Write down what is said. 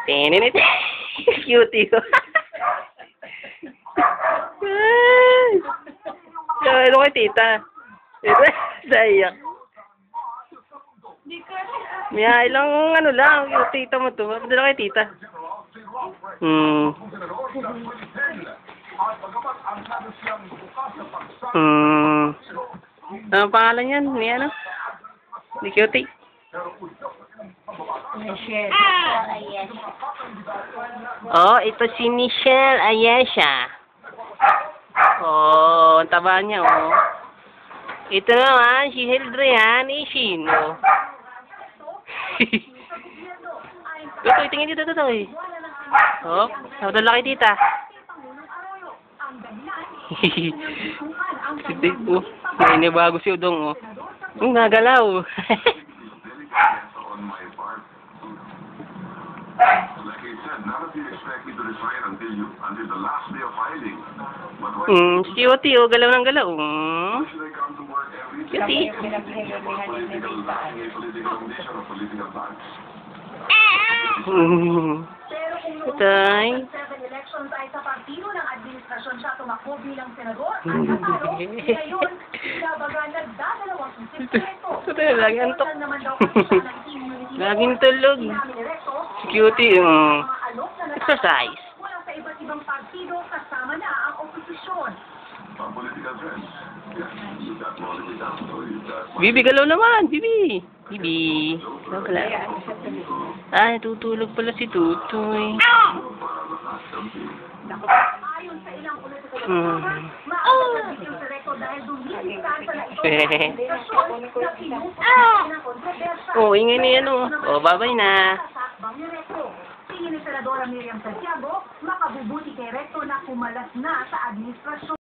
Tininit. Cutie ko. Ano kay tita? Sayang. May ilang ano lang, yung tita mo to. Padala kay tita. Ano pangalan yan? Ni ano? Ni Cutie? Michelle. Oh, ito si Michelle Ayesha. Oh, ang taba niya, oh. Ito naman, si Heldrian Ishino. Tutoy, tingin dito, tutoy. Oh, sabi laki tita. Oh, may bago si Udong, oh. Nagalaw. Like I said, none of you expect me to resign until the last day of filing. But when Si Cutie, oh, galaw ng galaw. should I come to work every day? Cutie. Political condition or political plans? Tay. 7 elections ay sa partido ng administrasyon siya tumakbo bilang senador at natalo. Ngayon, sinabaga nagdadalawang isip ito. Ito lagi antok. naman daw kasi siya ng immunity. Laging tulog. Si Cutie, exercise. Mula sa iba't ibang partido kasama na ang oposisyon. Political trends. Yes, you got all of it down. So you got Bibi, galaw naman. Bibi. Bibi. Ano pala? Ay, tutulog pala si Tutoy. Ayon sa ilang political maaari yung direkto dahil dumikitan sa administrasyon na pinupusin ng kontrobersya. Oh, ingay na yan, oh. Oh, babay na. Bang ni Recto. Tingin ni Senadora Miriam Santiago, makabubuti kay Recto na kumalas na sa administrasyon.